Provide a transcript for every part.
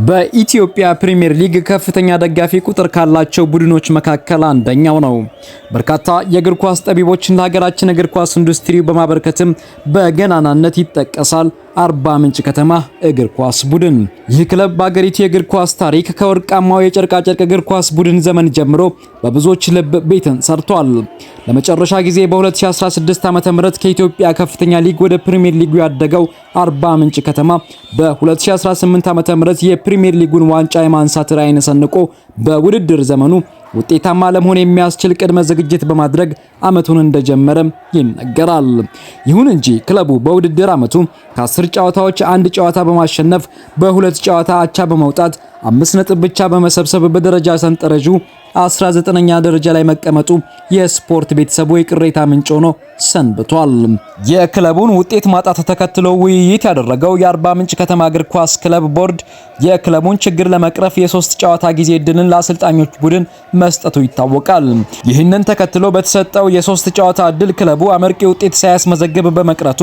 በኢትዮጵያ ፕሪሚየር ሊግ ከፍተኛ ደጋፊ ቁጥር ካላቸው ቡድኖች መካከል አንደኛው ነው። በርካታ የእግር ኳስ ጠቢቦችን ለሀገራችን እግር ኳስ ኢንዱስትሪ በማበርከትም በገናናነት ይጠቀሳል አርባ ምንጭ ከተማ እግር ኳስ ቡድን። ይህ ክለብ በአገሪቱ የእግር ኳስ ታሪክ ከወርቃማው የጨርቃጨርቅ እግር ኳስ ቡድን ዘመን ጀምሮ በብዙዎች ልብ ቤትን ሰርቷል። ለመጨረሻ ጊዜ በ2016 ዓ.ም ከኢትዮጵያ ከፍተኛ ሊግ ወደ ፕሪሚየር ሊጉ ያደገው አርባ ምንጭ ከተማ በ2018 ዓ.ም የፕሪሚየር ሊጉን ዋንጫ የማንሳት ራዕይን ሰንቆ በውድድር ዘመኑ ውጤታማ ለመሆን የሚያስችል ቅድመ ዝግጅት በማድረግ አመቱን እንደጀመረ ይነገራል። ይሁን እንጂ ክለቡ በውድድር አመቱ ከ10 ጨዋታዎች አንድ ጨዋታ በማሸነፍ በሁለት ጨዋታ አቻ በመውጣት 5 ነጥብ ብቻ በመሰብሰብ በደረጃ ሰንጠረዡ 19ኛ ደረጃ ላይ መቀመጡ የስፖርት ቤተሰቡ የቅሬታ ምንጭ ሆኖ ሰንብቷል። የክለቡን ውጤት ማጣት ተከትሎ ውይይት ያደረገው የአርባ ምንጭ ከተማ እግር ኳስ ክለብ ቦርድ የክለቡን ችግር ለመቅረፍ የ3 ጨዋታ ጊዜ እድልን ለአሰልጣኞች ቡድን መስጠቱ ይታወቃል። ይህንን ተከትሎ በተሰጠው የ3 ጨዋታ እድል ክለቡ አመርቂ ውጤት ሳያስመዘግብ በመቅረቱ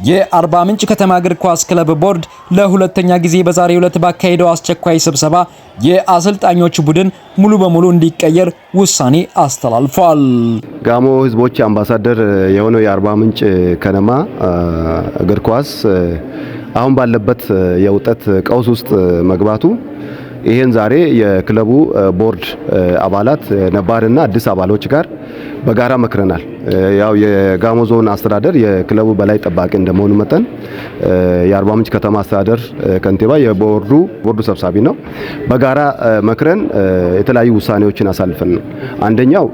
የአርባ ምንጭ ከተማ እግር ኳስ ክለብ ቦርድ ለሁለተኛ ጊዜ በዛሬው ዕለት ባካሄደው አስቸኳይ ስብሰባ የአሰልጣኞች ቡድን ሙሉ በሙሉ እንዲቀየር ውሳኔ አስተላልፏል። ጋሞ ህዝቦች አምባሳደር የሆነው የአርባ ምንጭ ከነማ እግር ኳስ አሁን ባለበት የውጤት ቀውስ ውስጥ መግባቱ ይሄን ዛሬ የክለቡ ቦርድ አባላት ነባርና አዲስ አባሎች ጋር በጋራ መክረናል። ያው የጋሞ ዞን አስተዳደር የክለቡ በላይ ጠባቂ እንደመሆኑ መጠን የአርባ ምንጭ ከተማ አስተዳደር ከንቲባ የቦርዱ ሰብሳቢ ነው። በጋራ መክረን የተለያዩ ውሳኔዎችን አሳልፈን ነው። አንደኛው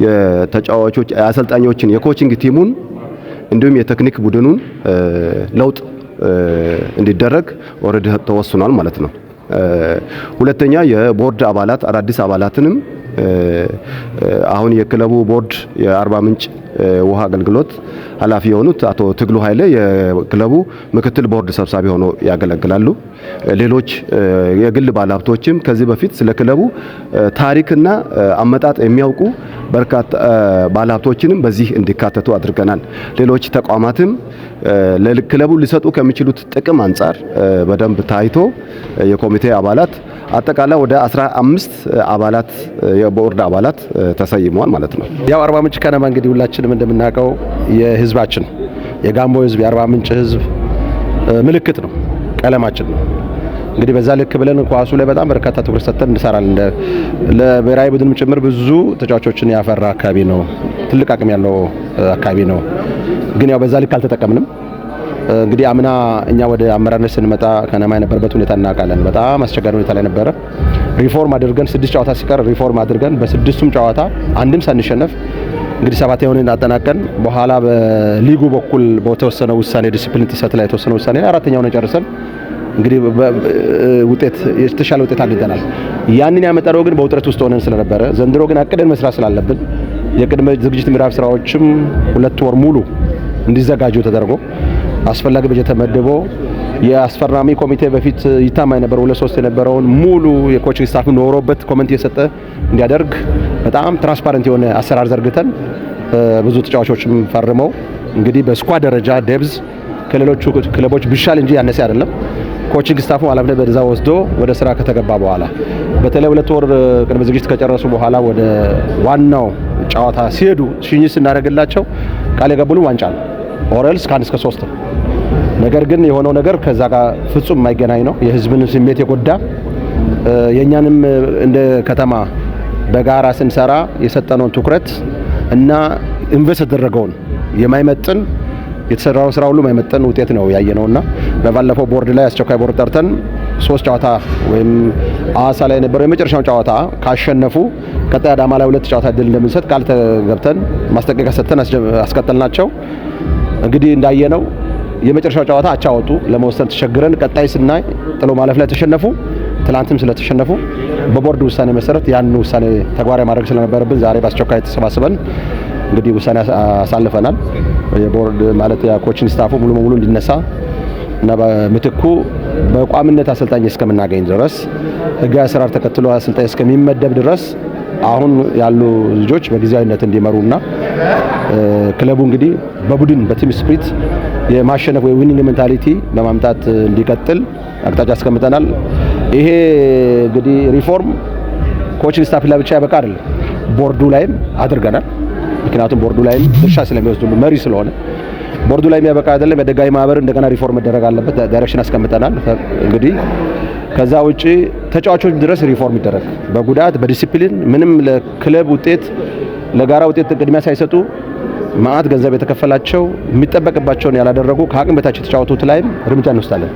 የተጫዋቾች አሰልጣኞችን የኮቺንግ ቲሙን እንዲሁም የቴክኒክ ቡድኑን ለውጥ እንዲደረግ ኦሬዲ ተወስኗል ማለት ነው። ሁለተኛ የቦርድ አባላት አዳዲስ አባላትንም አሁን የክለቡ ቦርድ የአርባ ምንጭ ውሃ አገልግሎት ኃላፊ የሆኑት አቶ ትግሉ ኃይሌ የክለቡ ምክትል ቦርድ ሰብሳቢ ሆኖ ያገለግላሉ። ሌሎች የግል ባለሀብቶችም ከዚህ በፊት ስለ ክለቡ ታሪክና አመጣጥ የሚያውቁ በርካታ ባለሀብቶችንም በዚህ እንዲካተቱ አድርገናል። ሌሎች ተቋማትም ለክለቡ ሊሰጡ ከሚችሉት ጥቅም አንጻር በደንብ ታይቶ የኮሚቴ አባላት አጠቃላይ ወደ 15 አባላት የቦርድ አባላት ተሰይመዋል ማለት ነው። ያው አርባ ምንጭ ከነማ እንግዲህ ሁላችንም እንደምናውቀው የህዝባችን የጋሞ ህዝብ የአርባ ምንጭ ህዝብ ምልክት ነው፣ ቀለማችን ነው። እንግዲህ በዛ ልክ ብለን ኳሱ ላይ በጣም በርካታ ትኩረት ሰጥተን እንሰራለን። ለብሔራዊ ቡድንም ጭምር ብዙ ተጫዋቾችን ያፈራ አካባቢ ነው፣ ትልቅ አቅም ያለው አካባቢ ነው። ግን ያው በዛ ልክ አልተጠቀምንም። እንግዲህ አምና እኛ ወደ አመራርነት ስንመጣ ከነማ የነበረበት ሁኔታ እናውቃለን። በጣም አስቸጋሪ ሁኔታ ላይ ነበረ። ሪፎርም አድርገን 6 ጨዋታ ሲቀር ሪፎርም አድርገን በ6ቱም ጨዋታ አንድም ሳንሸነፍ እንግዲህ 7ኛውን አጠናቀን በኋላ በሊጉ በኩል በተወሰነ ውሳኔ ዲሲፕሊን ጥሰት ላይ የተወሰነ ውሳኔ 4ኛውን ጨርሰን እንግዲህ ውጤት የተሻለ ውጤት አግኝተናል። ያንን ያመጣው ግን በውጥረት ውስጥ ሆነን ስለነበረ ዘንድሮ ግን አቅደን መስራት ስላለብን የቅድመ ዝግጅት ምዕራፍ ስራዎችም 2 ወር ሙሉ እንዲዘጋጁ ተደርጎ አስፈላጊ በጀት ተመድቦ የአስፈራሚ ኮሚቴ በፊት ይታማ የነበረው 2-3 የነበረውን ሙሉ የኮቺንግ ስታፍ ኖሮበት ኮሜንት እየሰጠ እንዲያደርግ በጣም ትራንስፓረንት የሆነ አሰራር ዘርግተን ብዙ ተጫዋቾችም ፈርመው እንግዲህ በስኳድ ደረጃ ዴብዝ ከሌሎቹ ክለቦች ቢሻል እንጂ ያነሰ አይደለም። ኮቺንግ ስታፉ ኃላፊነት በዛ ወስዶ ወደ ስራ ከተገባ በኋላ በተለይ 2 ወር ቅድመ ዝግጅት ከጨረሱ በኋላ ወደ ዋናው ጨዋታ ሲሄዱ ሽኝት ስናደርግላቸው ቃል የገቡልን ዋንጫ ነው ኦሬልስ ከ1 እስከ 3 ነው። ነገር ግን የሆነው ነገር ከዛ ጋር ፍጹም የማይገናኝ ነው። የህዝብን ስሜት የጎዳ የኛንም እንደ ከተማ በጋራ ስንሰራ የሰጠነውን ትኩረት እና ኢንቨስት ያደረገውን የማይመጥን የተሰራው ስራ ሁሉ የማይመጥን ውጤት ነው ያየነውና በባለፈው ቦርድ ላይ አስቸኳይ ቦርድ ጠርተን 3 ጨዋታ ወይም አዋሳ ላይ የነበረው የመጨረሻውን ጨዋታ ካሸነፉ ቀጣይ አዳማ ላይ 2 ጨዋታ ድል እንደምንሰጥ ቃል ተገብተን ማስጠንቀቂያ ሰጥተን አስቀጠልናቸው። እንግዲህ እንዳየነው የመጨረሻው ጨዋታ አቻ ወጡ። ለመወሰን ተቸግረን ቀጣይ ስናይ ጥሎ ማለፍ ላይ ተሸነፉ። ትላንትም ስለተሸነፉ በቦርድ ውሳኔ መሰረት ያን ውሳኔ ተግባራዊ ማድረግ ስለነበረብን ዛሬ በአስቸኳይ ተሰባስበን እንግዲህ ውሳኔ አሳልፈናል። የቦርድ ማለት የኮቺንግ ስታፉ ሙሉ በሙሉ እንዲነሳ እና በምትኩ በቋሚነት አሰልጣኝ እስከምናገኝ ድረስ ህጋዊ አሰራር ተከትሎ አሰልጣኝ እስከሚመደብ ድረስ አሁን ያሉ ልጆች በጊዜያዊነት እንዲመሩና ክለቡ እንግዲህ በቡድን በቲም ስፒሪት የማሸነፍ ወይ ዊኒንግ ሜንታሊቲ በማምጣት እንዲቀጥል አቅጣጫ አስቀምጠናል። ይሄ እንግዲህ ሪፎርም ኮችንግ ስታፍ ላይ ብቻ ያበቃ አይደለም፣ ቦርዱ ላይም አድርገናል። ምክንያቱም ቦርዱ ላይም ድርሻ ስለሚወስዱ መሪ ስለሆነ ቦርዱ ላይ የሚያበቃ አይደለም። የደጋፊ ማህበር እንደገና ሪፎርም መደረግ አለበት። ዳይሬክሽን አስቀምጠናል። እንግዲህ ከዛ ውጪ ተጫዋቾች ድረስ ሪፎርም ይደረግ። በጉዳት በዲሲፕሊን ምንም ለክለብ ውጤት ለጋራ ውጤት ቅድሚያ ሳይሰጡ ማአት ገንዘብ የተከፈላቸው የሚጠበቅባቸውን ያላደረጉ ከአቅም በታች የተጫወቱት ላይም እርምጃ እንወስዳለን።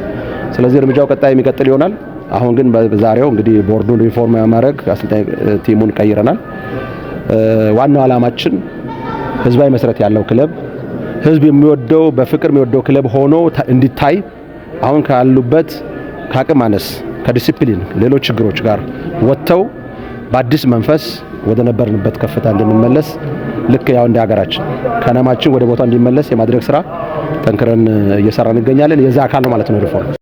ስለዚህ እርምጃው ቀጣይ የሚቀጥል ይሆናል። አሁን ግን በዛሬው እንግዲህ ቦርዱን ሪፎርም ማድረግ አሰልጣኝ ቲሙን ቀይረናል። ዋናው ዓላማችን ህዝባዊ መሰረት ያለው ክለብ ህዝብ የሚወደው በፍቅር የሚወደው ክለብ ሆኖ እንዲታይ አሁን ካሉበት ከአቅም ማነስ ከዲሲፕሊን ሌሎች ችግሮች ጋር ወጥተው በአዲስ መንፈስ ወደ ነበርንበት ከፍታ እንድንመለስ ልክ ያው እንደ ሀገራችን ከነማችን ወደ ቦታው እንዲመለስ የማድረግ ስራ ጠንክረን እየሰራን እንገኛለን። የዛ አካል ነው ማለት ነው ሪፎርም።